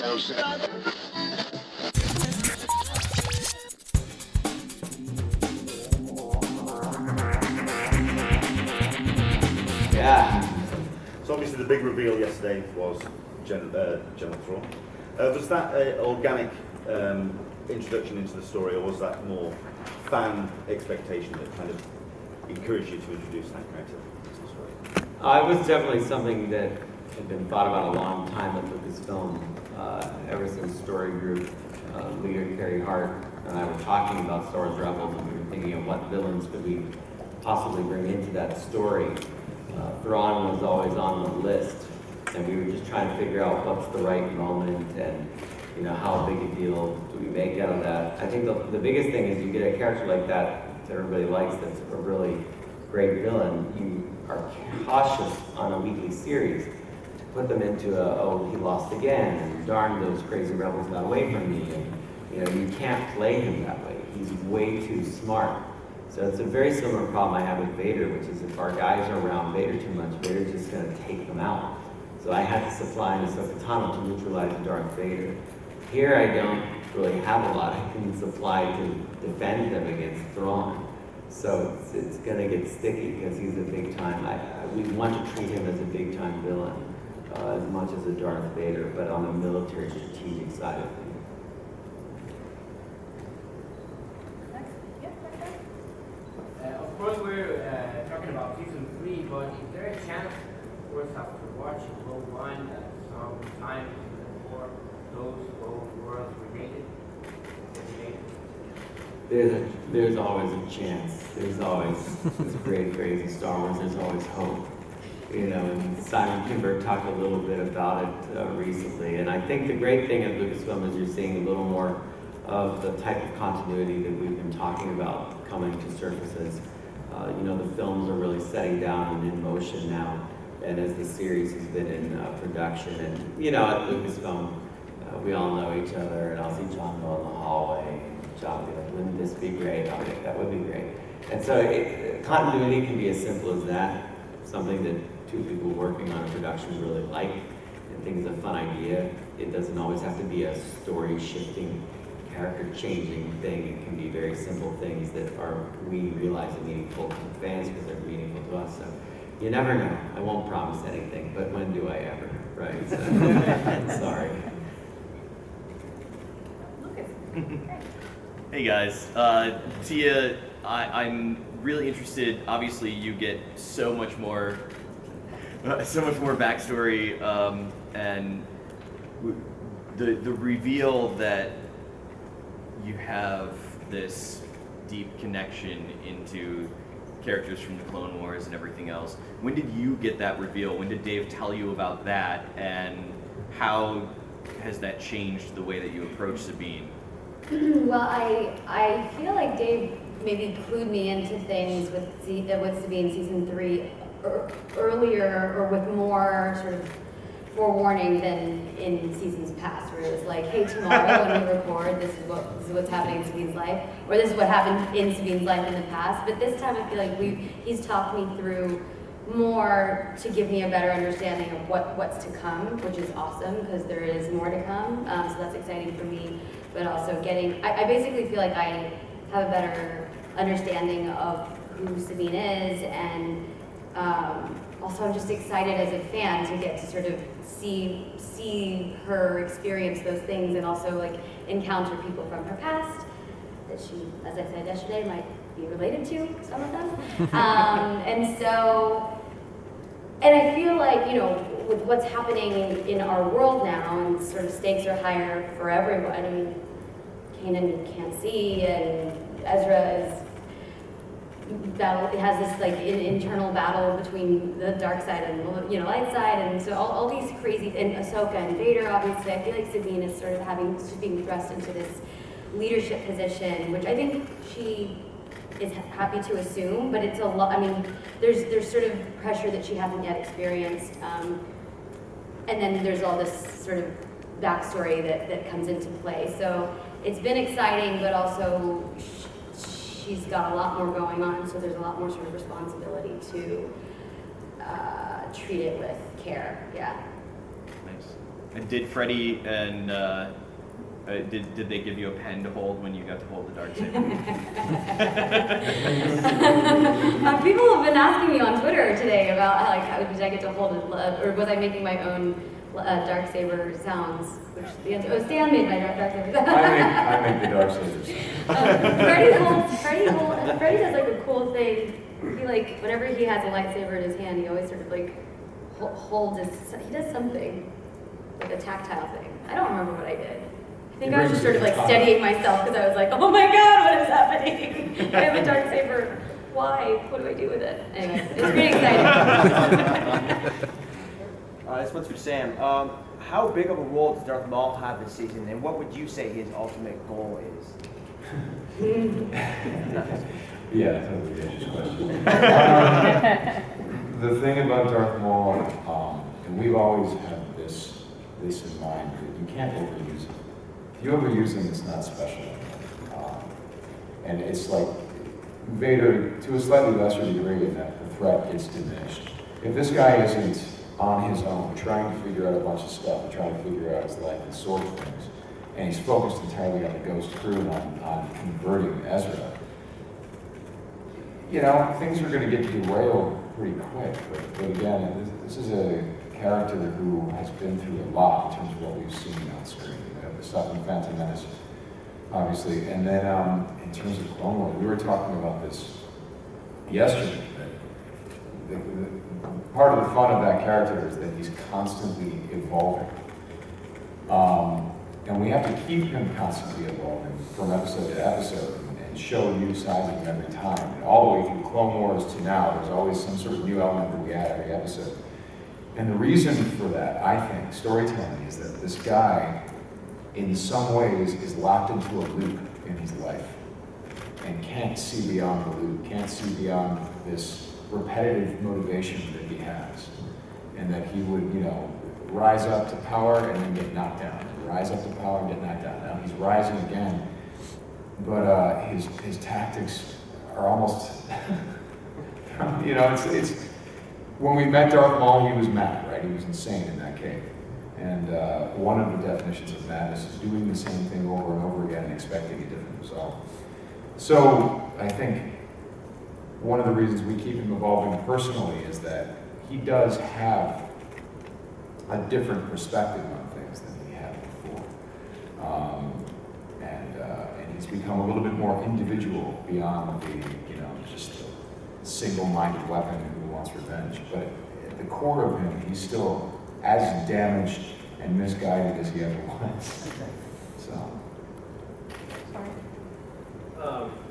Yeah. So obviously the big reveal yesterday was General Thrawn. Was that an organic introduction into the story, or was that more fan expectation that kind of encouraged you to introduce that character into the story? It was definitely something that had been thought about a long time at Lucasfilm, ever since Story Group leader Carrie Hart and I were talking about Star Wars Rebels, and we were thinking of what villains could we possibly bring into that story. Thrawn was always on the list, and we were just trying to figure out what's the right moment and how big a deal do we make out of that. I think the biggest thing is you get a character like that everybody likes, that's a really great villain. You are cautious on a weekly series to put them into he lost again, and darn, those crazy rebels got away from me, and you can't play him that way. He's way too smart. So it's a very similar problem I have with Vader, which is if our guys are around Vader too much, Vader's just going to take them out. So I had to supply an Ahsoka tunnel to neutralize Darth Vader. Here I don't really have a lot I can supply to defend them against Thrawn. So it's going to get sticky because he's a big time. We want to treat him as a big time villain as much as a Darth Vader, but on the military strategic side of things. Of course, we're talking about season 3, but is there a chance for us after watching Rogue One that sometime before those both worlds were created? There's always a chance. There's always this great phrase in Star Wars, there's always hope. And Simon Kinberg talked a little bit about it recently. And I think the great thing at Lucasfilm is you're seeing a little more of the type of continuity that we've been talking about coming to surfaces. The films are really setting down and in motion now. And as the series has been in production, and at Lucasfilm, we all know each other, and I'll see John go in the hallway, and John will be like, wouldn't this be great? I'll be like, that would be great. And so continuity can be as simple as that, something that two people working on a production really like, and think is a fun idea. It doesn't always have to be a story-shifting, character-changing thing. It can be very simple things that we realize are meaningful to fans because they're meaningful to us. So you never know. I won't promise anything, but when do I ever, right? So, sorry. Hey guys, Tia, I'm really interested. Obviously, you get so much more backstory, and the reveal that you have this deep connection into characters from the Clone Wars and everything else. When did you get that reveal? When did Dave tell you about that? And how has that changed the way that you approach Sabine? Well, I feel like Dave maybe clued me into things with Sabine season 3 earlier, or with more sort of forewarning than in seasons past, where it was like, hey, tomorrow when we record, this is what's happening in Sabine's life, or this is what happened in Sabine's life in the past. But this time I feel like he's talked me through more to give me a better understanding of what's to come, which is awesome because there is more to come. So that's exciting for me. But also I basically feel like I have a better understanding of who Sabine is, and also I'm just excited as a fan to get to sort of see her experience those things, and also like encounter people from her past that she, as I said yesterday, might be related to, some of them. And I feel like, with what's happening in our world now, and sort of stakes are higher for everyone. I mean, Kanan can't see, and Ezra has this like internal battle between the dark side and light side, and so all these crazy, and Ahsoka and Vader, obviously. I feel like Sabine is sort of being thrust into this leadership position, which I think she is happy to assume, but it's a lot. I mean, there's sort of pressure that she hasn't yet experienced, and then there's all this sort of backstory that comes into play. So it's been exciting, but also she's got a lot more going on, so there's a lot more sort of responsibility to treat it with care. Yeah. Nice. And did Freddie and did they give you a pen to hold when you got to hold the darksaber? People have been asking me on Twitter today about how did I get to hold it, or was I making my own darksaber sounds? Which the answer, Stan made my darksaber sounds. I make the darksaber sounds. Freddie does like a cool thing. He whenever he has a lightsaber in his hand, he always sort of holds his. He does something like a tactile thing. I don't remember what I did. I think I was just sort of steadying myself because I was like, oh my god, what is happening? I have a darksaber. Why? What do I do with it? Anyway, it's pretty exciting. This one's for Sam. How big of a role does Darth Maul have this season, and what would you say his ultimate goal is? Yeah, that's a religious question. The thing about Darth Maul, and we've always had this in mind, that you can't overuse it. If you overuse him, it's not special. And it's like Vader, to a slightly lesser degree, in that the threat gets diminished. If this guy isn't on his own, trying to figure out a bunch of stuff, and trying to figure out his life and sword things, and he's focused entirely on the Ghost crew and on converting Ezra, things are going to get derailed pretty quick. But again, this is a character who has been through a lot in terms of what we've seen on screen. The stuff in Phantom Menace, obviously, and then in terms of Clone Wars, we were talking about this yesterday. Part of the fun of that character is that he's constantly evolving. And we have to keep him constantly evolving from episode to episode and show new sides of him every time. And all the way through Clone Wars to now, there's always some sort of new element that we add every episode. And the reason for that, I think, storytelling, is that this guy, in some ways, is locked into a loop in his life and can't see beyond the loop, can't see beyond this repetitive motivation that he has. And that he would, rise up to power and then get knocked down. Rise up to power and get knocked down. Now he's rising again, but his tactics are almost, it's when we met Darth Maul, he was mad, right? He was insane in that cave. And one of the definitions of madness is doing the same thing over and over again and expecting a different result. So I think one of the reasons we keep him evolving personally is that he does have a different perspective on things than he had before. And he's become a little bit more individual beyond the, just the single-minded weapon who wants revenge. But at the core of him, he's still as damaged and misguided as he ever was.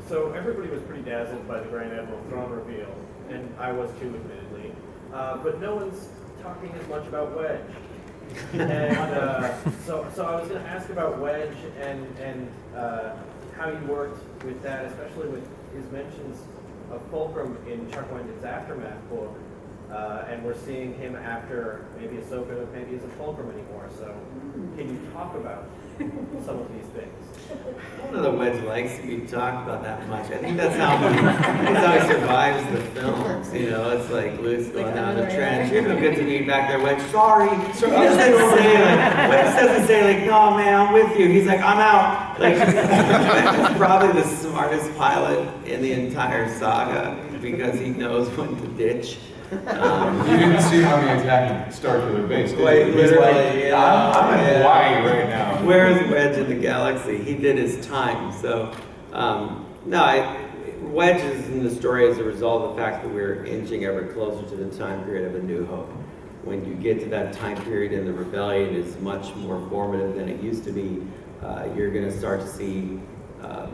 So everybody was pretty dazzled by the Grand Admiral Thrawn reveal, and I was too, admittedly. But no one's talking as much about Wedge. And so I was going to ask about Wedge and how you worked with that, especially with his mentions of Fulcrum in Chuck Wenden's Aftermath book. And we're seeing him after maybe Ahsoka, maybe isn't Fulcrum anymore. So can you talk about some of these things? I don't know that Wedge likes to be talked about that much. I think that's how he survives the films. It's like Luke's going down the trench. You're no good to me back there, Wedge. Sorry. Wedge doesn't say no man, I'm with you. He's like, I'm out. Wedge is probably the smartest pilot in the entire saga because he knows when to ditch. You didn't see how he attacked Starkiller Base, did you? He's literally, I'm in Hawaii right now. Where is Wedge in the galaxy? He did his time. So, Wedge is in the story as a result of the fact that we're inching ever closer to the time period of A New Hope. When you get to that time period in the rebellion, it's much more formative than it used to be. You're going to start to see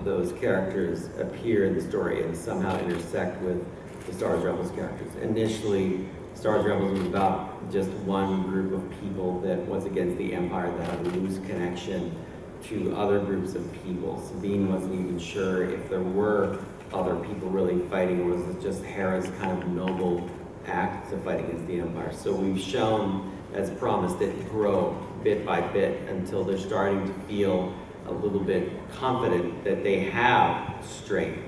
those characters appear in the story and somehow intersect with the Star Wars Rebels characters. Initially, Star Wars Rebels was about just one group of people that was against the Empire that had a loose connection to other groups of people. Sabine wasn't even sure if there were other people really fighting, or was it just Hera's kind of noble act to fight against the Empire. So we've shown, as promised, it grow bit by bit until they're starting to feel a little bit confident that they have strength.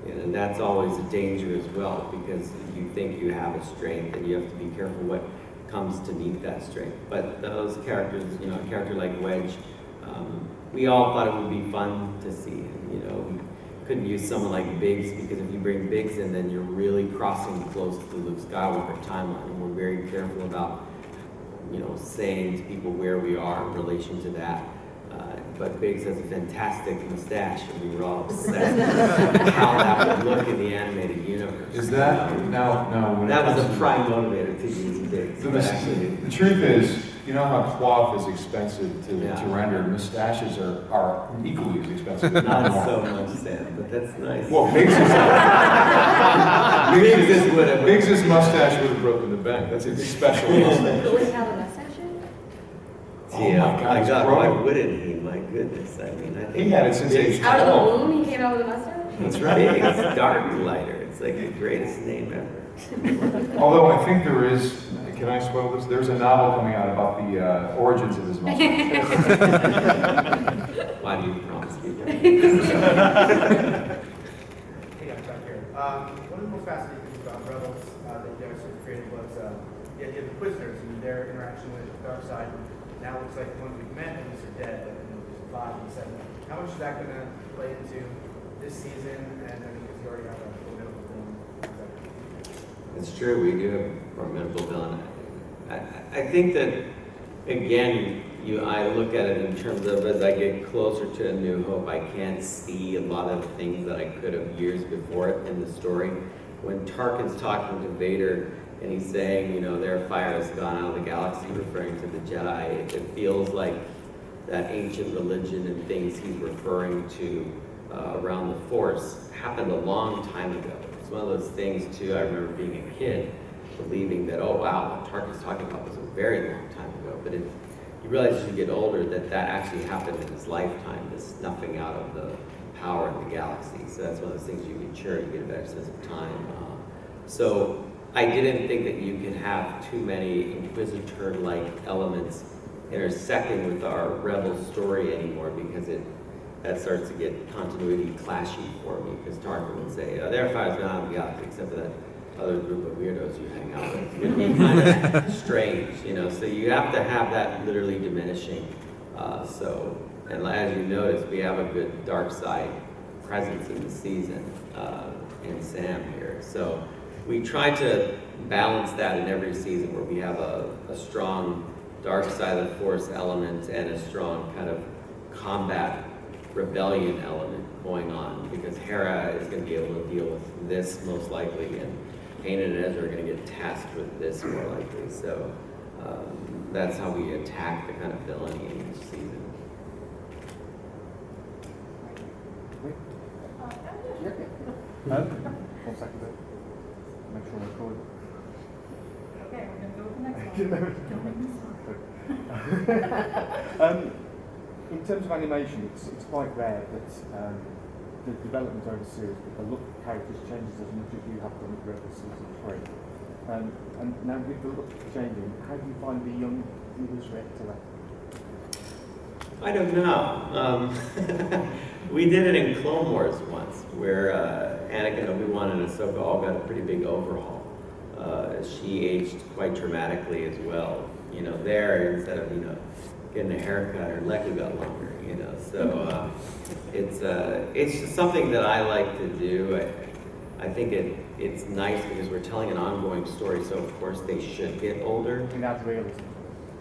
And that's always a danger as well, because you think you have a strength and you have to be careful what comes to meet that strength. But those characters, you know, a character like Wedge, we all thought it would be fun to see. You know, we couldn't use someone like Biggs because if you bring Biggs in, then you're really crossing close to the Luke Skywalker timeline, and we're very careful about, you know, saying to people where we are in relation to that. But Biggs has a fantastic mustache, and we were all obsessed with how that would look in the animated universe. Is that, no, when it That was comes a to- prime motivator to use Biggs. The, but actually, the truth is, you know how cloth is expensive to Yeah. render, mustaches are equally as expensive. not so much Sam, but that's nice. Well, Biggs's mustache would have broken the bank. That's a special mustache. But would he have a mustache? Oh my God, it's why growing. wouldn't he? My goodness, I mean, I think He had it since age Out of 12. the womb, he came out with a mustache? That's right. It's dark lighter. It's like the greatest name ever. Although I think there is, can I spoil this? There's a novel coming out about the origins of his mustache. Why do you promise me that? Hey, I'm back here. One of the most fascinating things about Rebels that you guys sort of created was the idea of the prisoners and their interaction with the dark side. Now it looks like the ones we've met at least are dead, but there's 5 and 7. How much is that going to play into this season? And I mean, because you already have a formidable film. It's true, we do have a formidable villain. I think that, again, I look at it in terms of as I get closer to A New Hope, I can't see a lot of things that I could have years before it in the story. When Tarkin's talking to Vader and he's saying, you know, their fire has gone out of the galaxy, referring to the Jedi, it feels like that ancient religion and things he's referring to around the Force happened a long time ago. It's one of those things, too, I remember being a kid, believing that, oh wow, what Tarkin's talking about was a very long time ago. But you realize as you get older that that actually happened in his lifetime, this snuffing out of the power in the galaxy. So that's one of those things you mature, you get a better sense of time. So I didn't think that you could have too many Inquisitor-like elements intersecting with our Rebel story anymore, because that starts to get continuity clashy for me, because Tarkin would say, oh, their fire's gone out of the galaxy, except for that other group of weirdos you hang out with. It's going to be kind of strange, you know, so you have to have that literally diminishing. And as you notice, we have a good dark side presence in the season in Sam here. So we try to balance that in every season, where we have a strong dark side of the Force element and a strong kind of combat rebellion element going on, because Hera is going to be able to deal with this most likely, and Kanan and Ezra are going to get tasked with this more likely. So that's how we attack the kind of villainy in each season. One second, make sure we're recording. Okay, we're going to go with the next one. In terms of animation, it's quite rare that the development over the series, but the look of characters changes as much as you have done with Rebels Season 3. And now with the look changing, how do you find the young viewers react to that? I don't know. We did it in Clone Wars once, where Anakin, Obi-Wan, and Ahsoka all got a pretty big overhaul. She aged quite dramatically as well. You know, there, instead of, you know, getting a haircut, her leg got longer, you know. So it's just something that I like to do. I think it's nice because we're telling an ongoing story, so of course they should get older. And that's realism.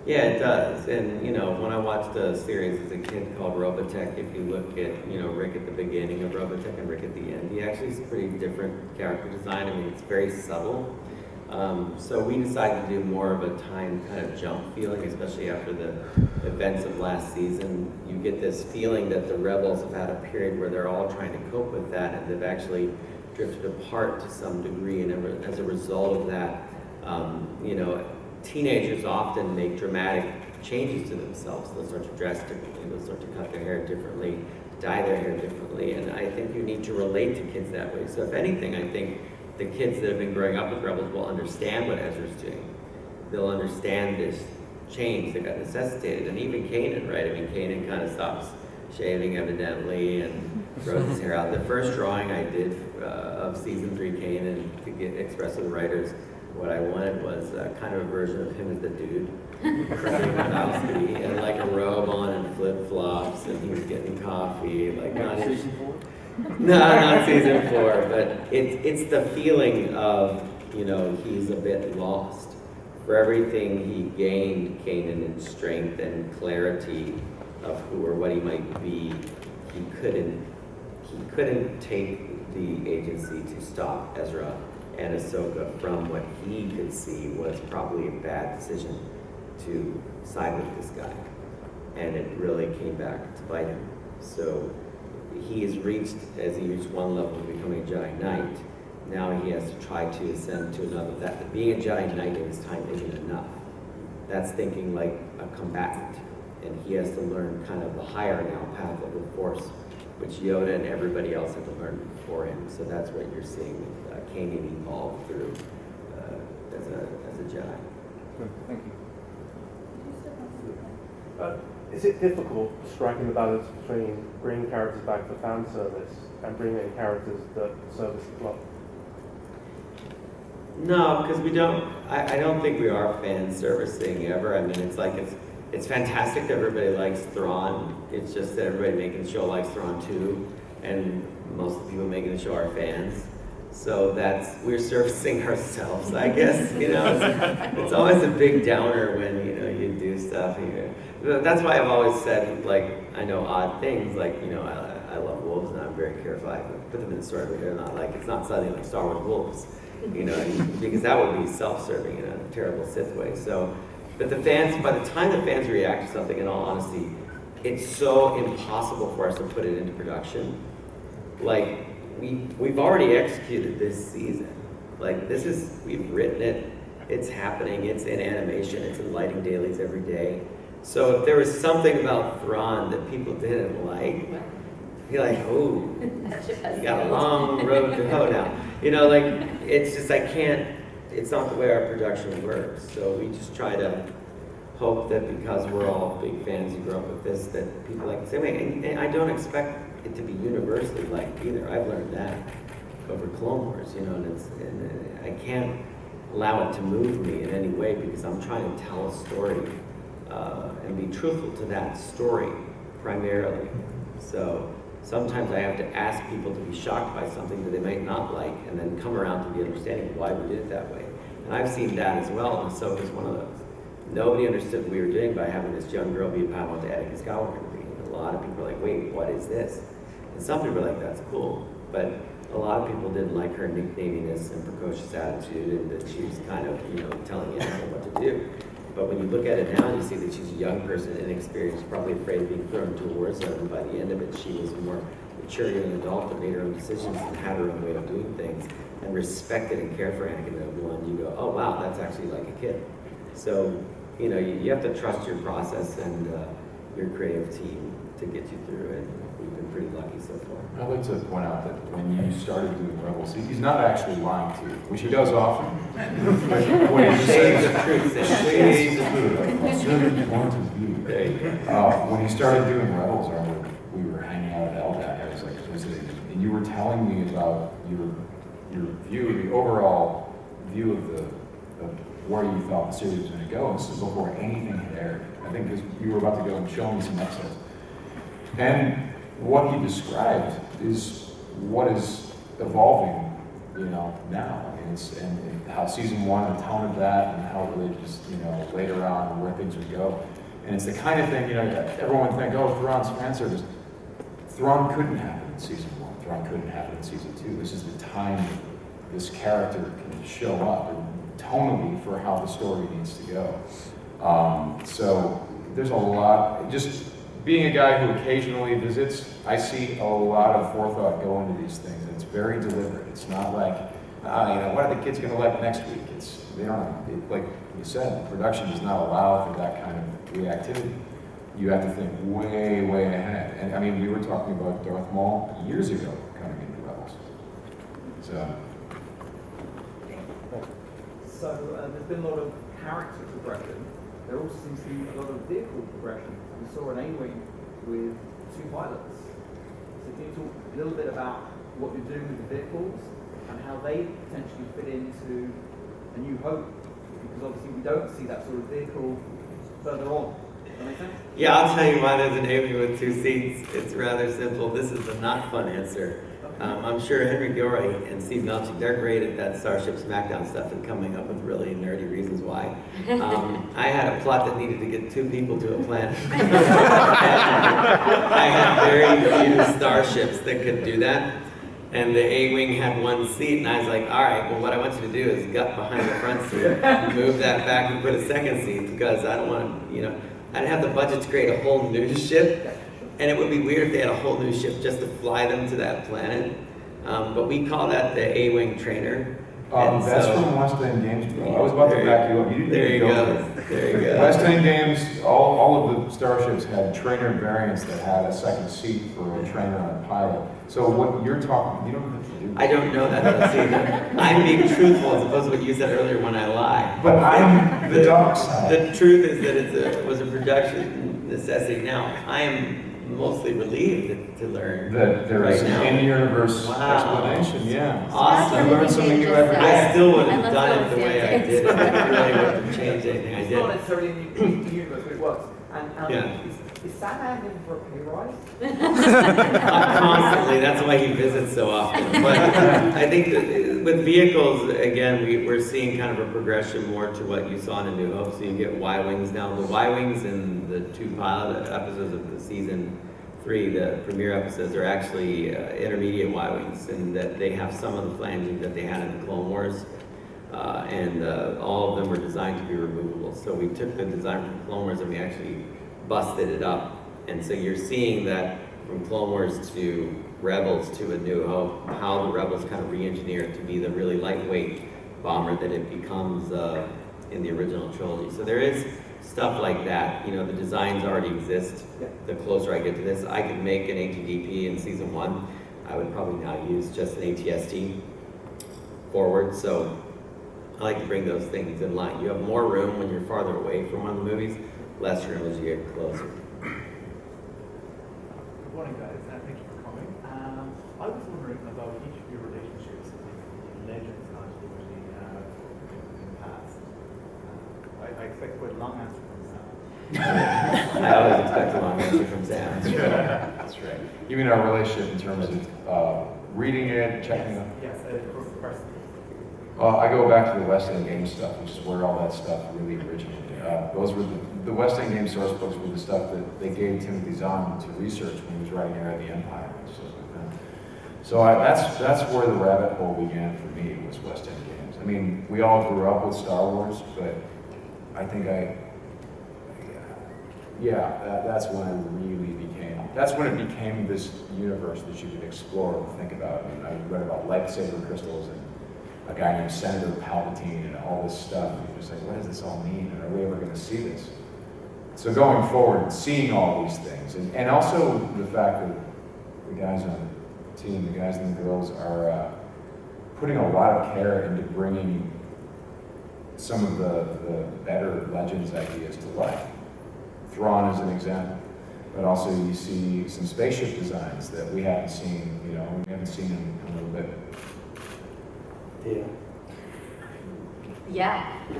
Yeah, it does. And, you know, when I watched a series as a kid called Robotech, if you look at, you know, Rick at the beginning of Robotech and Rick at the end, he actually is a pretty different character design. I mean, it's very subtle. So we decided to do more of a time kind of jump feeling, especially after the events of last season. You get this feeling that the Rebels have had a period where they're all trying to cope with that, and they've actually drifted apart to some degree. And as a result of that, you know, teenagers often make dramatic changes to themselves. They'll start to dress differently, they'll start to cut their hair differently, dye their hair differently, and I think you need to relate to kids that way. So if anything, I think the kids that have been growing up with Rebels will understand what Ezra's doing. They'll understand this change that got necessitated, and even Kanan, right? I mean, Kanan kind of stops shaving evidently and grows his hair out. The first drawing I did of season 3 Kanan to express to the writers, what I wanted was kind of a version of him as the dude, and like a robe on and flip flops, and he was getting coffee, like not Season 4? no, not season 4, but it's the feeling of, you know, he's a bit lost. For everything he gained, Kanan, in strength and clarity of who or what he might be, he couldn't take the agency to stop Ezra and Ahsoka from what he could see was probably a bad decision to side with this guy. And it really came back to bite him. So he has reached, as he reached one level of becoming a Jedi Knight, now he has to try to ascend to another. That being a Jedi Knight in his time isn't enough. That's thinking like a combatant. And he has to learn kind of the higher now path of the Force, which Yoda and everybody else had to learn before him. So that's what you're seeing with Kanan evolve through as a Jedi. Good, thank you. Is it difficult striking the balance between bringing characters back for fan service and bringing in characters that service the plot? No, because we don't. I don't think we are fan servicing ever. I mean, it's fantastic that everybody likes Thrawn. It's just that everybody making the show likes Thrawn too, and most of the people making the show are fans. So we're servicing ourselves, I guess. You know, it's always a big downer when you do stuff. That's why I've always said, like, I know odd things, like, I love wolves and I'm very careful. I put them in the story, but they're not like, it's not something like Star Wars wolves, because that would be self-serving in a terrible Sith way. So, but the fans, by the time the fans react to something, in all honesty, it's so impossible for us to put it into production. Like, we've already executed this season. Like, we've written it, it's happening, it's in animation, it's in lighting dailies every day. So if there was something about Thrawn that people didn't like, you're like, oh, you got a long road to go now. It's just, it's not the way our production works. So we just try to hope that because we're all big fans, you grew up with this, that people like the same way. And I don't expect it to be universally liked either. I've learned that over Clone Wars, and I can't allow it to move me in any way because I'm trying to tell a story and be truthful to that story primarily. So sometimes I have to ask people to be shocked by something that they might not like and then come around to the understanding of why we did it that way. And I've seen that as well, and Ahsoka's one of those. Nobody understood what we were doing by having this young girl be a Padawan to Anakin Skywalker. A lot of people are like, wait, what is this? And some people are like, that's cool. But a lot of people didn't like her nicknaminess and precocious attitude and that she was kind of, telling Anakin what to do. But when you look at it now, you see that she's a young person, inexperienced, probably afraid of being thrown into a war zone. And by the end of it, she was more mature young adult that made her own decisions and had her own way of doing things and respected and cared for Anakin. And you go, oh wow, that's actually like a kid. So, you have to trust your process and your creative team to get you through it. We've been pretty lucky so far. I'd like to point out that when you started doing Rebels, he's not actually lying to you, which he does often. When he says the truth, when he started doing Rebels, we were hanging out at LDAC, I was like visiting, and you were telling me about your view, the overall view of where you thought the series was going to go, and this is before anything had aired. I think because you were about to go and show me some episodes. And what he described is what is evolving, now. I mean, and how season 1, the tone of that, and how it really just, later on where things would go. And it's the kind of thing, everyone would think, oh, Thrawn's fan service. Thrawn couldn't happen in season 1. Thrawn couldn't happen in season 2. This is the time that this character can show up and tonally for how the story needs to go. So there's a lot, just being a guy who occasionally visits, I see a lot of forethought go into these things. And it's very deliberate. It's not like, what are the kids going to like next week? Like you said, production does not allow for that kind of reactivity. You have to think way, way ahead. And I mean, we were talking about Darth Maul years ago coming into Rebels. So there's been a lot of character progression. There also seems to be a lot of vehicle progression. We saw an A-Wing with 2 pilots. So can you talk a little bit about what you're doing with the vehicles and how they potentially fit into A New Hope, because obviously we don't see that sort of vehicle further on. Does that make sense? Yeah, I'll tell you why there's an A-wing with 2 seats. It's rather simple. This is a not fun answer. I'm sure Henry Gilroy and Steve Melchik, they're great at that Starship Smackdown stuff and coming up with really nerdy reasons why. I had a plot that needed to get 2 people to a planet. I had very few starships that could do that. And the A-wing had 1 seat, and I was like, all right, well, what I want you to do is gut behind the front seat, move that back and put a 2nd seat, because I don't want to, I didn't have the budget to create a whole new ship, and it would be weird if they had a whole new ship just to fly them to that planet. But we call that the A-wing trainer. That's from West End Games, bro. I was about to back you up. You didn't There you go. There you go. West End Games, all of the starships had trainer variants that had a 2nd seat for a trainer and a pilot. So what you're talking, you don't have to do. I don't know that. See, I'm being truthful as opposed to what you said earlier when I lie. But I'm the dark side. The truth is that it was a production necessity. Now, I am mostly relieved to learn that there is right now. an in-universe Wow. explanation, yeah. Awesome. You learn something new every day. I still would have done it the way I did it. I really wouldn't have changed anything I It's not did. necessarily in the universe, but it works. And Yeah. is Sam looking for a pay rise? Constantly, that's why he visits so often. But I think that with vehicles, again, we're seeing kind of a progression more to what you saw in A New Hope. So you get Y-Wings now. The Y-Wings in the 2 pilot episodes of the season 3, the premiere episodes, are actually intermediate Y-Wings, and that they have some of the flanging that they had in the Clone Wars. And all of them were designed to be removable. So we took the design from Clone Wars and we actually busted it up. And so you're seeing that from Clone Wars to Rebels to A New Hope, how the Rebels kind of re-engineered to be the really lightweight bomber that it becomes in the original trilogy. So there is stuff like that. The designs already exist. The closer I get to this, I could make an ATDP in season 1. I would probably now use just an ATST forward. So I like to bring those things in line. You have more room when you're farther away from one of the movies, less room as you get closer. Good morning, guys, and thank you for coming. I was wondering about each of your relationships in Legends continuity in the past. I expect quite a long answer from Sam. I always expect a long answer from Sam. That's right. You mean our relationship in terms of reading it, checking it? Yes, personally. I go back to the West End Games stuff, which is where all that stuff really originated. Those were the West End Games source books were the stuff that they gave Timothy Zahn to research when he was writing Era of the Empire and stuff like that. So that's where the rabbit hole began for me, was West End Games. I mean, we all grew up with Star Wars, but I think that's when I really that's when it became this universe that you could explore and think about. I mean, I read about lightsaber crystals and a guy named Senator Palpatine and all this stuff. And you're just like, what does this all mean? And are we ever going to see this? So going forward, seeing all these things, and also the fact that the guys on the team, the guys and the girls, are putting a lot of care into bringing some of the better Legends ideas to life. Thrawn is an example, but also you see some spaceship designs that we haven't seen, we haven't seen in a little bit. Yeah. You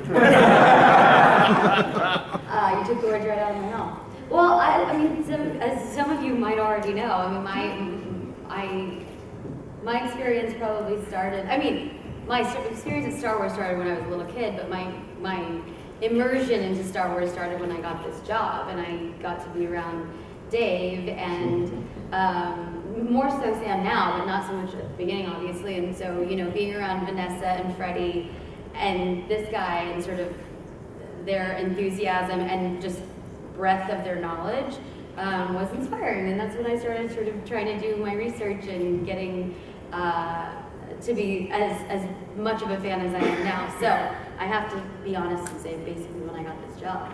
took the words right out of my mouth. Well, I mean, as some of you might already know, I mean, my experience probably started. I mean, my experience at Star Wars started when I was a little kid, but my immersion into Star Wars started when I got this job, and I got to be around Dave and more so Sam now, but not so much at the beginning, obviously. And so, being around Vanessa and Freddie and this guy and sort of their enthusiasm and just breadth of their knowledge was inspiring. And that's when I started sort of trying to do my research and getting to be as much of a fan as I am now. So I have to be honest and say basically when I got this job.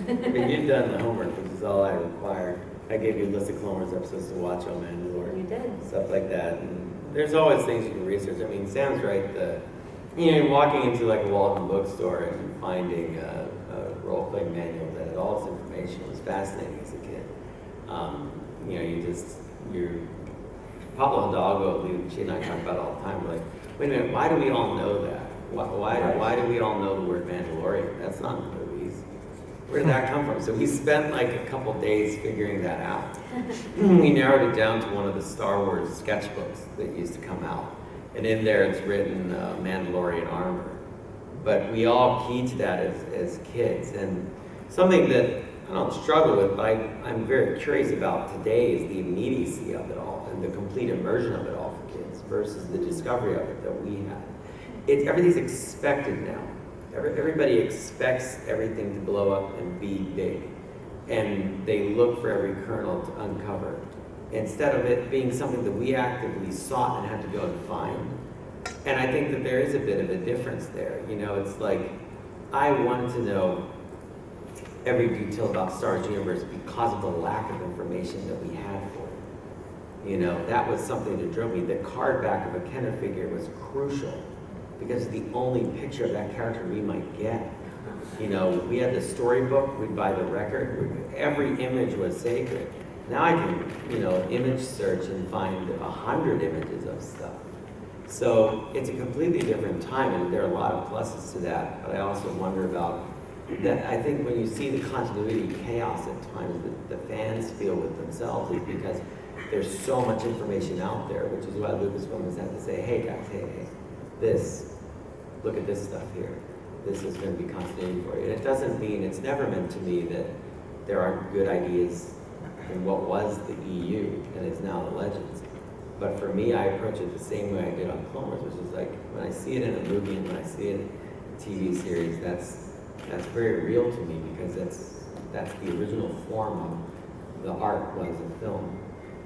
I mean, you've done the homework, which is all I required. I gave you a list of Clone Wars episodes to watch on Mandalore. You did. Stuff like that. And there's always things you can research. I mean, Sam's right. You're walking into like a Walton bookstore and finding a role-playing manual that had all this information. It was fascinating as a kid. You're Pablo Hidalgo, she and I talk about it all the time. We're like, wait a minute, why do we all know that? Why do we all know the word Mandalorian? That's not in the movies. Where did that come from? So we spent like a couple days figuring that out. We narrowed it down to one of the Star Wars sketchbooks that used to come out. And in there it's written Mandalorian armor. But we all keyed to that as kids. And something that I don't struggle with, but I'm very curious about today is the immediacy of it all and the complete immersion of it all for kids versus the discovery of it that we had. Everything's expected now. Everybody expects everything to blow up and be big. And they look for every kernel to uncover. Instead of it being something that we actively sought and had to go and find. And I think that there is a bit of a difference there. You know, it's like, I wanted to know every detail about Star Wars universe because of the lack of information that we had for it. You know, that was something that drove me. The card back of a Kenner figure was crucial because it's the only picture of that character we might get. You know, we had the storybook, we'd buy the record, every image was sacred. Now I can, you know, image search and find 100 images of stuff. So it's a completely different time, and there are a lot of pluses to that, but I also wonder about that. I think when you see the continuity chaos at times that the fans feel with themselves is because there's so much information out there, which is why Lucasfilm has had to say, hey guys, hey, look at this stuff here. This is going to be continuity for you. And it doesn't mean, it's never meant to me that there aren't good ideas in what was the EU and it's now the Legends. But for me, I approach it the same way I did on Clone Wars, which is like, when I see it in a movie and when I see it in a TV series, that's very real to me because that's the original form of the art was a film.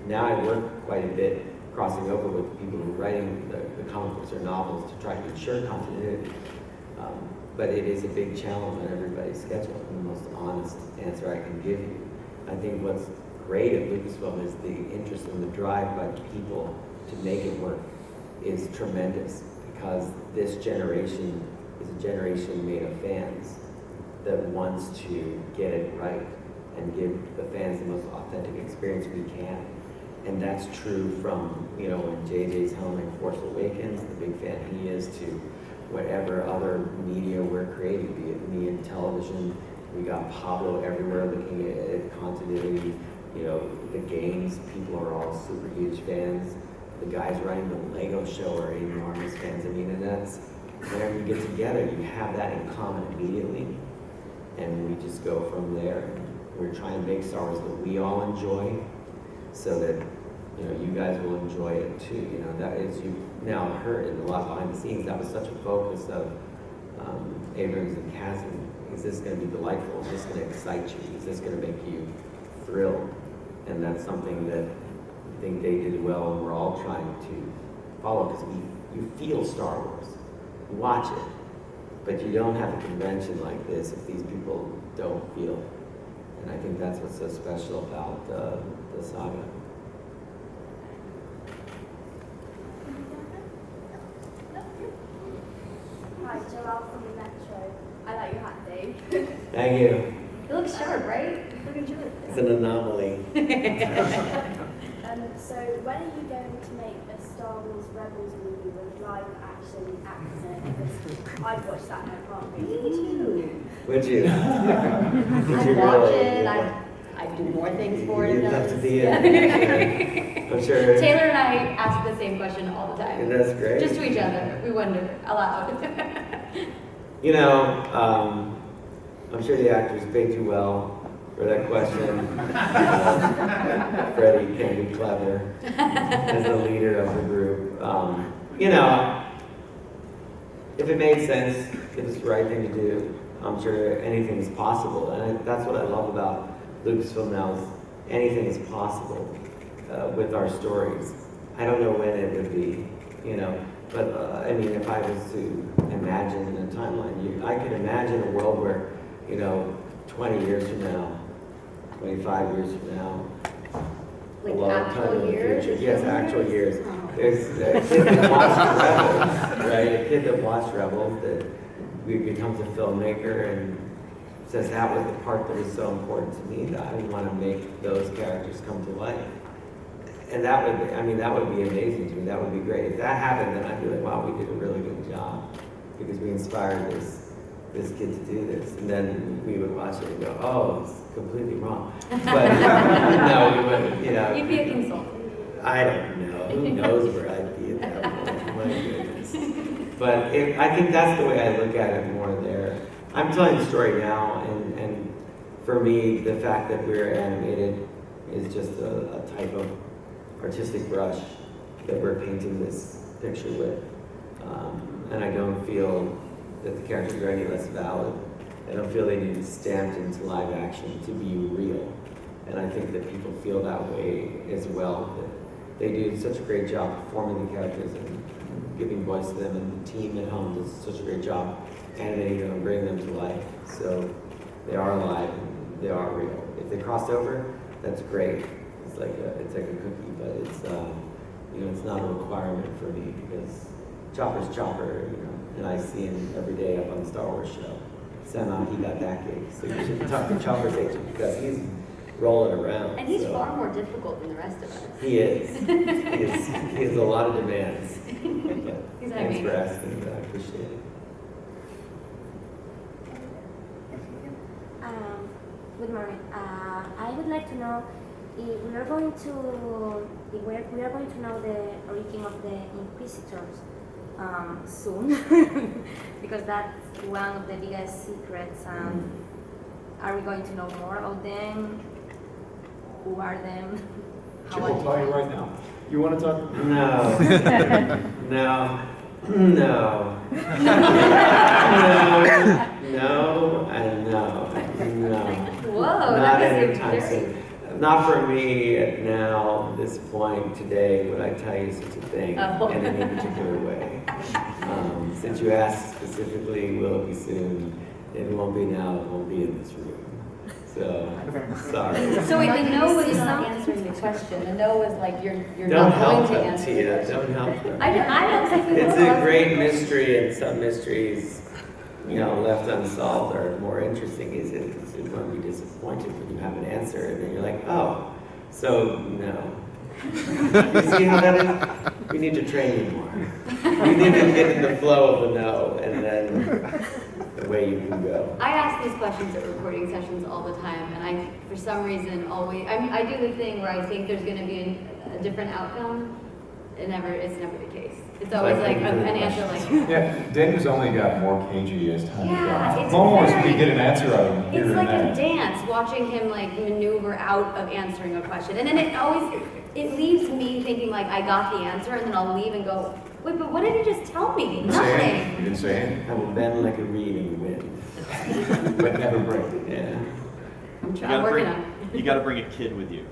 Now I work quite a bit crossing over with people who are writing the comic books or novels to try to ensure continuity. But it is a big challenge on everybody's schedule, and the most honest answer I can give you. I think what's great at Lucasfilm is the interest and the drive by people to make it work is tremendous, because this generation is a generation made of fans that wants to get it right and give the fans the most authentic experience we can. And that's true from, you know, when JJ's helming Force Awakens, the big fan he is, to whatever other media we're creating, be it me in television. We got Pablo everywhere looking at continuity. You know, the games, people are all super huge fans. The guys running the Lego show are enormous fans. I mean, and that's, whenever you get together, you have that in common immediately. And we just go from there. We're trying to make Star Wars that we all enjoy, so that, you know, you guys will enjoy it too. You know, that is, you now heard in a lot behind the scenes, that was such a focus of Abrams and Cassie. Is this going to be delightful? Is this going to excite you? Is this going to make you thrilled? And that's something that I think they did well, and we're all trying to follow, because you feel Star Wars. You watch it, but you don't have a convention like this if these people don't feel it. And I think that's what's so special about the saga. Hi, Joelle from the Metro. I like your hat, Dave. Thank you. It looks sharp, right? It's looking sharp. It's an anomaly. So when are you going to make a Star Wars Rebels movie with live action actors in it? Because I'd watch that in a heartbeat. Me too. Would you? I'd watch it. I'd do more things for it. You'd love to be in it. I'm sure. Taylor and I ask the same question all the time. And that's great. Just to each other. We wonder aloud. You know, I'm sure the actors paid you well for that question. Freddie can be clever as the leader of the group. You know, if it made sense, if it's the right thing to do, I'm sure anything is possible. And that's what I love about Lucasfilm now, is anything is possible with our stories. I don't know when it would be, you know, but I mean, if I was to imagine in a timeline, I could imagine a world where, you know, 20 years from now, 25 years from now, Like a long actual time in the years? future. Yes, actual years. Oh. There's a kid that watched Rebels, right? A kid that watched Rebels that becomes a filmmaker and says that was the part that was so important to me, that I want to make those characters come to life. And that would be, I mean, that would be amazing to me. That would be great. If that happened, then I'd be like, wow, we did a really good job. because we inspired this kid to do this. And then we would watch it and go, oh, it's completely wrong. But no, we wouldn't, you know. You'd be a consultant. I don't know. Who knows where I'd be at that point? My goodness. But I think that's the way I look at it more there. I'm telling the story now, and for me, the fact that we're animated is just a type of artistic brush that we're painting this picture with. And I don't feel that the characters are any less valid. I don't feel they need to be stamped into live action to be real. And I think that people feel that way as well. That they do such a great job performing the characters and giving voice to them, and the team at home does such a great job animating them and bringing them to life. So they are alive and they are real. If they crossed over, that's great. It's like a cookie, but it's you know, it's not a requirement for me because Chopper's Chopper, you know, and I see him every day up on the Star Wars show. Somehow he got that gig, so you should talk to Chopper's agent because he's rolling around. And he's far more difficult than the rest of us. He is. He has a lot of demands. He's Thanks for asking. I appreciate it. Good morning. I would like to know if we are going to know the origin of the Inquisitors soon, because that's one of the biggest secrets. Are we going to know more about them? Who are them? Sure, we'll tell you right now. You want to talk? No. No. No. No. And no. No. Whoa, not that is anytime soon. Not for me now, this point today, would I tell you such a thing in any particular way. Since you asked specifically, will it be soon? It won't be now, it won't be in this room. So, sorry. So wait, the no was not answering the question. The no was like, you're don't not help going to them, answer Tia. the question. Don't help them. I don't think It's a great mystery, and some mysteries, you know, left unsolved are more interesting. Is it? You're going to be disappointed when you have an answer, and then you're like, oh, so no. You see how that is? We need to train you more. You need to get in the flow of the no, and then away you can go. I ask these questions at recording sessions all the time, and I, for some reason, always, I do the thing where I think there's going to be a different outcome. It's never the case. It's always like an answer like. Yeah, Daniel's only got more cagey as time goes on. It's More very, we get an answer out of him here it's and like there. a dance, watching him like maneuver out of answering a question, and then it leaves me thinking like I got the answer, and then I'll leave and go, wait, but what did you just tell me? You didn't say anything. I will bend like a reed in the wind, but never break. Yeah. I'm working on it. You got to bring a kid with you.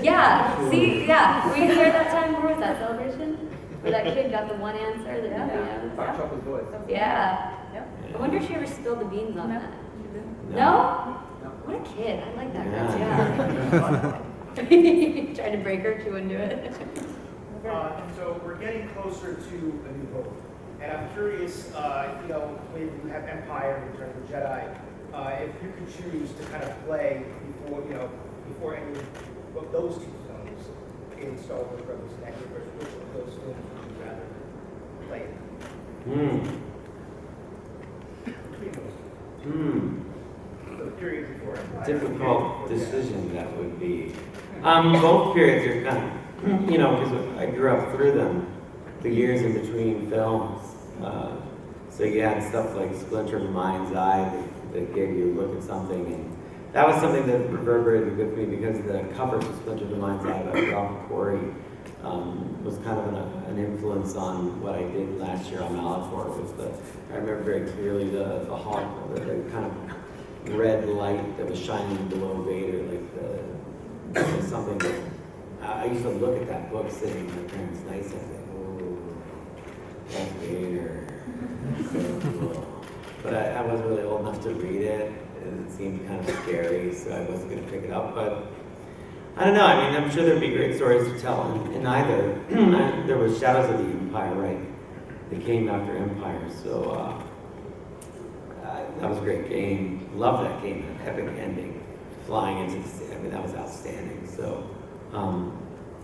Yeah, see, yeah. We hear that time, where was that celebration? Where that kid got the one answer? Chopper's voice. Yeah. I wonder if she ever spilled the beans on that. No? What a kid. I like that girl. Yeah. Tried to break her, she wouldn't do it. And so we're getting closer to A New Hope. And I'm curious, you know, when you have Empire and Return of the Jedi, if you could choose to kind of play before any of those two films in Star Wars Rebels and Universe, which of those films would you rather play? So the period before Empire. Difficult decision that would be. Both periods are kind of, you know, because I grew up through them, the years in between films. So you had stuff like Splinter of the Mind's Eye that gave you a look at something, and that was something that reverberated with me because the cover for Splinter of the Mind's Eye by Ralph Corey was kind of an influence on what I did last year on Malator. I remember very clearly the hawk, the kind of red light that was shining below Vader, like something that I used to look at that book sitting in my parents' nightstand and think, oh, that's Vader. So cool. But I wasn't really old enough to read it, and it seemed kind of scary, so I wasn't going to pick it up. But I don't know, I mean, I'm sure there'd be great stories to tell in either. There was Shadows of the Empire, right? They came after Empire, so that was a great game. Loved that game, an epic ending. Flying into the sea, I mean, that was outstanding. So, I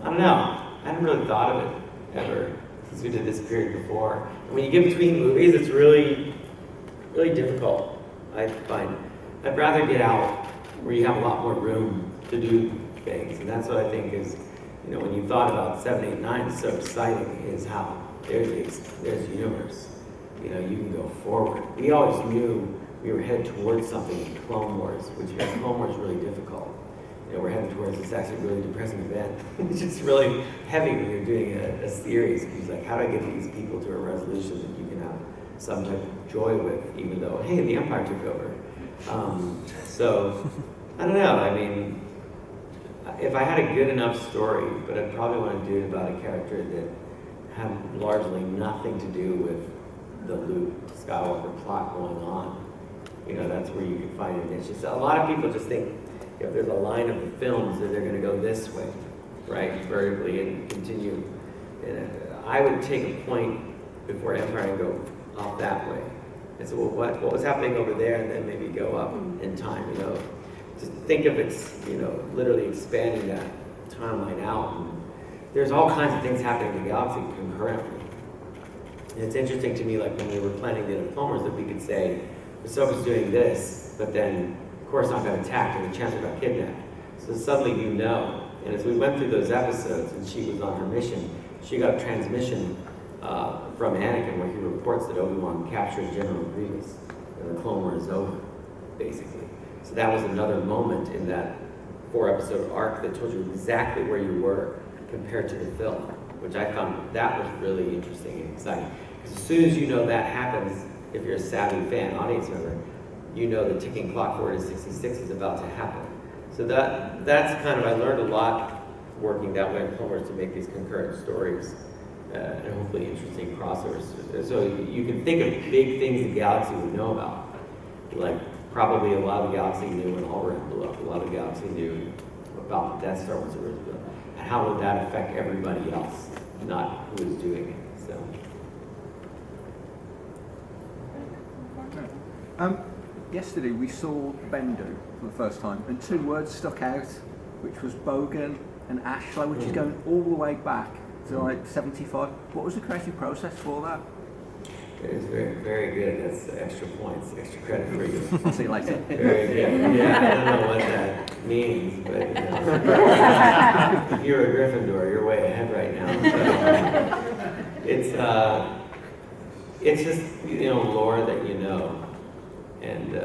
don't know. I hadn't really thought of it ever because we did this period before. And when you get between movies, it's really, really difficult, I find. I'd rather get out where you have a lot more room to do things. And that's what I think is, you know, when you thought about 7, 8, 9, it's so exciting, is how there's the universe. You know, you can go forward. We always knew we were headed towards something in Clone Wars, which made Clone Wars really difficult. You know, we're heading towards this actually really depressing event. It's just really heavy when you're doing a series. It's like, how do I get these people to a resolution that you can have some type of joy with, even though, hey, the Empire took over. So, I don't know, I mean, if I had a good enough story, but I'd probably want to do it about a character that had largely nothing to do with the Luke Skywalker plot going on. You know, that's where you can find it. It's just, a lot of people just think if there's a line of the films that they're going to go this way, right, vertically and continue. And I would take a point before Empire and go off that way. And so, well, what was happening over there, and then maybe go up in time, you know. Just think of it, you know, literally expanding that timeline out. And there's all kinds of things happening in the galaxy concurrently. And it's interesting to me, like when we were planning the Clone Wars, that we could say, Ahsoka's doing this, but then Coruscant got attacked and the Chancellor got kidnapped. So suddenly you know. And as we went through those episodes and she was on her mission, she got a transmission from Anakin where he reports that Obi-Wan captured General Grievous and the Clone Wars is over, basically. So that was another moment in that 4-episode arc that told you exactly where you were compared to the film, which I found that was really interesting and exciting. Because as soon as you know that happens, if you're a savvy fan, audience member, you know the ticking clock forward to 66 is about to happen. So that's kind of, I learned a lot working that way in Clone Wars to make these concurrent stories and hopefully interesting crossovers. So you can think of big things the galaxy would know about. Like probably a lot of the galaxy knew when Alderaan blew up. A lot of the galaxy knew about the Death Star was original. And how would that affect everybody else, not who was doing it, so. Yesterday we saw Bendu for the first time, and 2 words stuck out, which was Bogan and Ashlow, which is going all the way back to like 75. What was the creative process for that? It was very, very good. That's extra points, extra credit for you. I'll see you later. Very good. Yeah, I don't know what that means, but you know, if you're a Gryffindor, you're way ahead right now. It's just, you know, lore that you know. And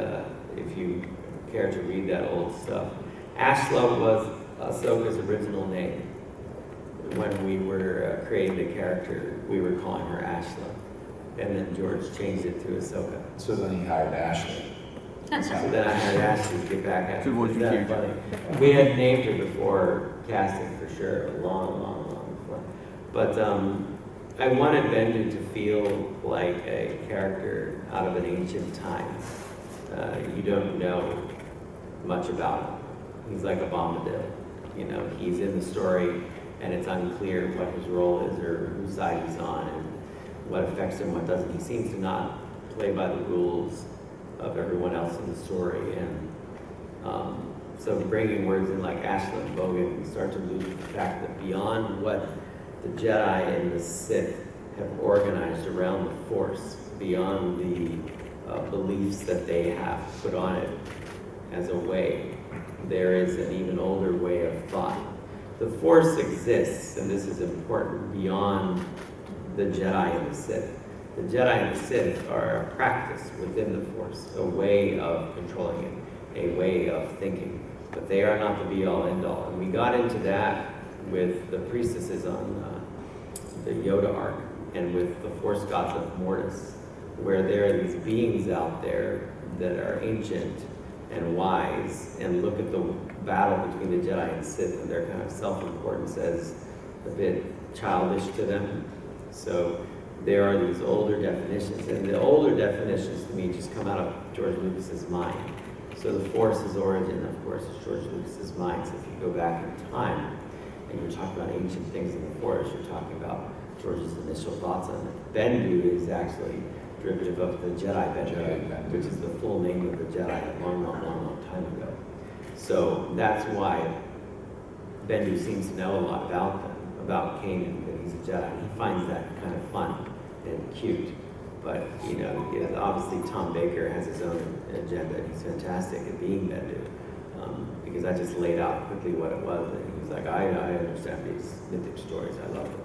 if you care to read that old stuff. Ashlow was Ahsoka's original name. When we were creating the character, we were calling her Ashlow. And then George changed it to Ahsoka. So then he hired Ashley. So then I hired Ashley to get back at So what did you do? We had named her before casting for sure, long before. But I wanted Bendu to feel like a character out of an ancient time. You don't know much about him. He's like a Bombadil. You know, he's in the story and it's unclear what his role is or whose side he's on and what affects him, what doesn't. He seems to not play by the rules of everyone else in the story. And so bringing words in like Ashla and Bogan, we start to lose the fact that beyond what the Jedi and the Sith have organized around the Force, beyond the beliefs that they have put on it as a way, there is an even older way of thought. The Force exists, and this is important, beyond the Jedi and the Sith. The Jedi and the Sith are a practice within the Force, a way of controlling it, a way of thinking. But they are not the be-all, end-all. And we got into that with the priestesses on the Yoda arc, and with the Force gods of Mortis, where there are these beings out there that are ancient and wise, and look at the battle between the Jedi and Sith, and their kind of self-importance as a bit childish to them. So there are these older definitions, and the older definitions to me just come out of George Lucas's mind. So the Force's origin, of course, is George Lucas's mind. So if you go back in time and you're talking about ancient things in the Force, you're talking about George's initial thoughts on it. Bendu is actually derivative of the Jedi Bendu, which is the full name of the Jedi a long time ago. So that's why Bendu seems to know a lot about them. about Kanan, that he's a Jedi. He finds that kind of fun and cute. But, you know, obviously Tom Baker has his own agenda. He's fantastic at being Bendu. Because I just laid out quickly what it was, and he was like, I understand these mythic stories, I love them.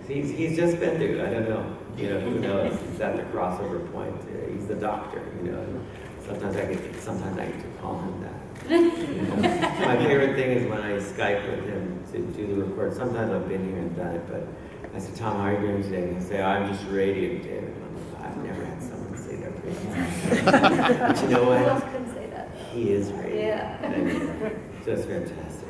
So he's just Bendu, I don't know. You know, who knows? He's at the crossover point. He's the doctor, you know. Sometimes I get to call him that. You know? My favorite thing is when I Skype with him to do the record. Sometimes I've been here and done it, but I said, Tom, how are you doing today? And he'll say, I'm just radiant, David. I've never had someone say that for me. But you know what? Who else can say that? He is radiant. Yeah. I mean, just fantastic.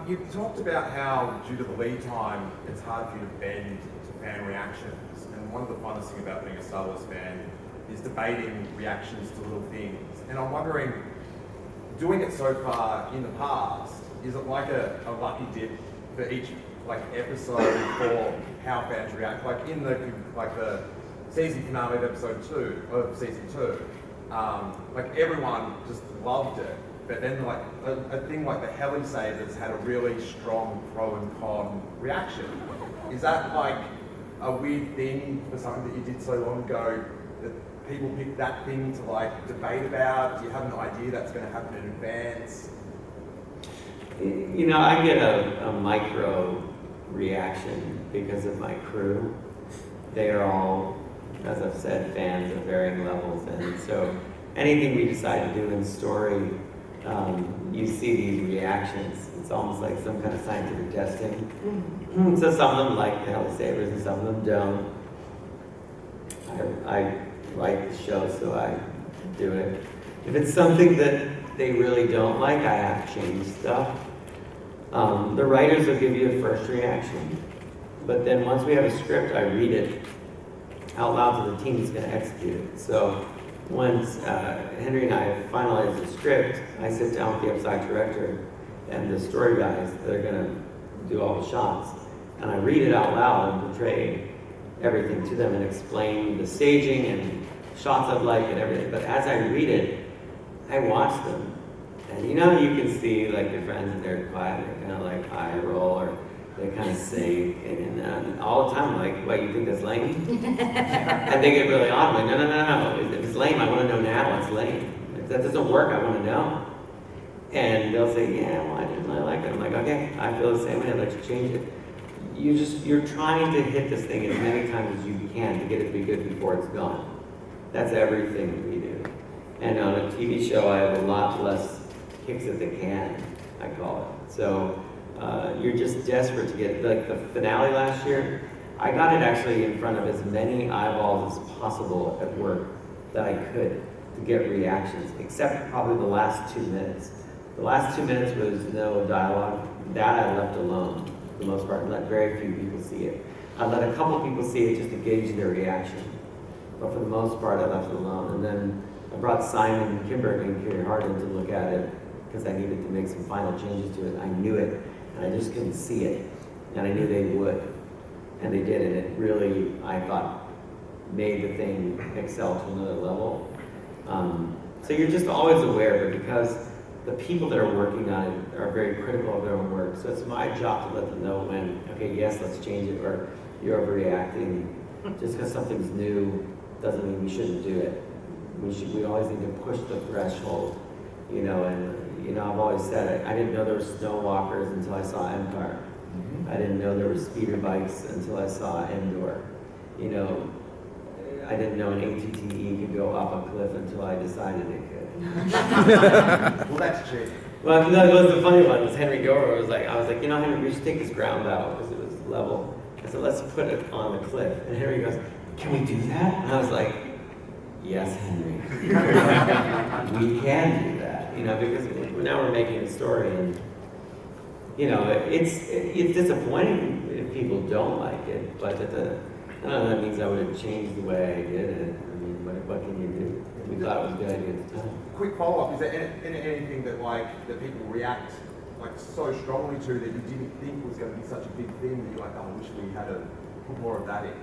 You talked about how, due to the lead time, it's hard for you to bend to fan reactions. And one of the funnest things about being a Star Wars fan is debating reactions to little things. And I'm wondering, doing it so far in the past, is it like a lucky dip for each episode for how fans react? Like in the season finale of episode 2 of season 2, everyone just loved it. But then a thing like the Heli Sabers had a really strong pro and con reaction. Is that like a weird thing for something that you did so long ago that people pick that thing to debate about? Do you have an idea that's going to happen in advance? You know, I get a micro reaction because of my crew. They are all, as I've said, fans of varying levels, and so anything we decide to do in story, you see these reactions. It's almost like some kind of scientific testing. So some of them like the Heli Sabers and some of them don't. I like the show, so I do it. If it's something that they really don't like, I have to change stuff. The writers will give you a first reaction, but then once we have a script, I read it out loud to the team that's going to execute it. So once Henry and I finalize the script, I sit down with the episodic director and the story guys that are going to do all the shots, and I read it out loud and portray everything to them and explain the staging and shots I'd like and everything. But as I read it, I watch them. And you know, you can see like your friends and they're quiet, they kind of like eye roll, or they kind of say, and all the time, like, what, you think that's lame? And they get really odd, I'm like, no. If it's lame, I want to know now it's lame. If that doesn't work, I want to know. And they'll say, yeah, well, I didn't really like it. I'm like, okay, I feel the same way, I'd like to change it. You're trying to hit this thing as many times as you can to get it to be good before it's gone. That's everything that we do. And on a TV show, I have a lot less kicks at the can, I call it. So you're just desperate to get, like the finale last year, I got it actually in front of as many eyeballs as possible at work that I could to get reactions, except probably the last 2 minutes. The last 2 minutes was no dialogue. That I left alone for the most part, and let very few people see it. I let a couple people see it just to gauge their reaction. But for the most part, I left it alone. And then I brought Simon Kimberg and Carrie Hart in to look at it because I needed to make some final changes to it. I knew it, and I just couldn't see it. And I knew they would. And they did, and it really, I thought, made the thing excel to another level. So you're just always aware, but because the people that are working on it are very critical of their own work, so it's my job to let them know when, okay, yes, let's change it, or you're overreacting. Just because something's new doesn't mean we shouldn't do it. We always need to push the threshold, you know, and, you know, I've always said, I didn't know there were snow walkers until I saw Empire. I didn't know there were speeder bikes until I saw Endor. You know, I didn't know an ATTE could go up a cliff until I decided it could. Well, that's true. Well, that was the funny one. Was Henry Gilroy was like, I was like, you know, Henry, we should take this ground battle because it was level. I said, let's put it on the cliff. And Henry goes, can we do that? And I was like, yes, Henry. We can do that. You know, because now we're making a story, and you know, it's disappointing if people don't like it, but I don't know, that means I would have changed the way I did it. I mean, what can you do? We thought it was a good idea at the time. Quick follow-up, is there anything that people react so strongly to that you didn't think was going to be such a big thing that you're like, oh, I wish we had put more of that in?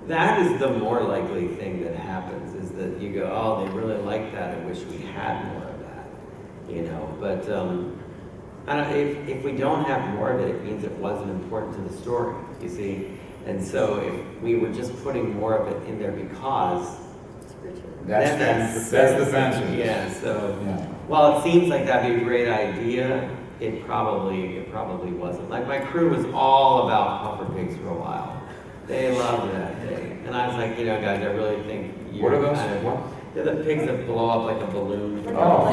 That is the more likely thing that happens, is that you go, oh, they really like that, I wish we had more of that, you know, but if we don't have more of it, it means it wasn't important to the story, you see? And so if we were just putting more of it in there because That's the fan service. Yeah, so, Yeah. while it seems like that'd be a great idea, it probably wasn't. Like, my crew was all about puffer pigs for a while. They loved that thing. And I was like, you know, guys, I really think you're What are those? kind of, What? they're the pigs that blow up like a balloon. Oh.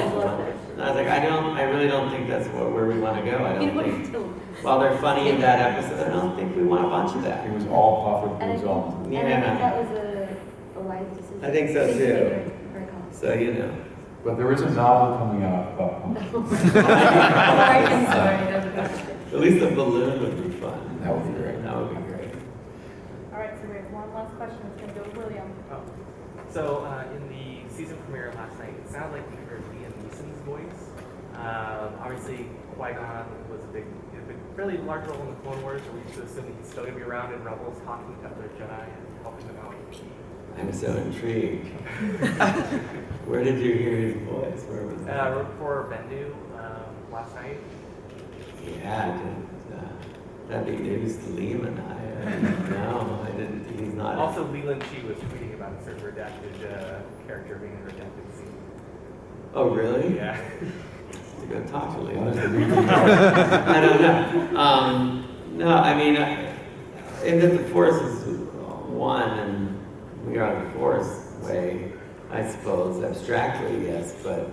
And I was like, I really don't think that's where we want to go. I don't think, while they're funny in that episode, I don't think we want a bunch of that. It was all puffer, it was all. And I think that was a wise decision. I think so too. So, you know. But there is a novel coming out about pumpkins. At least a balloon would be fun. That would be great. That would be great. All right, so we have one last question. It's going to go to William. So in the season premiere last night, it sounded like we heard Liam Neeson's voice. Obviously, Qui-Gon was a fairly large role in the Clone Wars. Are we to assume that he's still going to be around in Rebels talking to other Jedi and helping them out? I'm so intrigued. Where did you hear his voice? Where was that? For Bendu last night. Yeah, that'd be news to Liam and I. No, I didn't. He's not. Also, Leland Chi was tweeting about a certain redacted character being in a redacted scene. Oh, really? Yeah. To go talk to Liam. I don't know. No, I mean, and that the Force is one, and we are the Force way, I suppose, abstractly, yes, but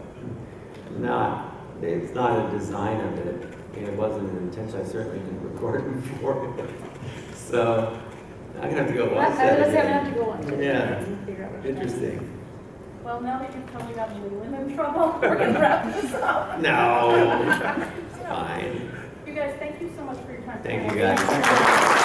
not. It's not a design of it. It wasn't an intention. I certainly didn't record it before. So I'm gonna have to go watch that. I was gonna have to go watch it. Yeah. Interesting. Well, now that you've told me that Leland in trouble, we're going to wrap this up. No. It's fine. You guys, thank you so much for your time. Thank you, guys.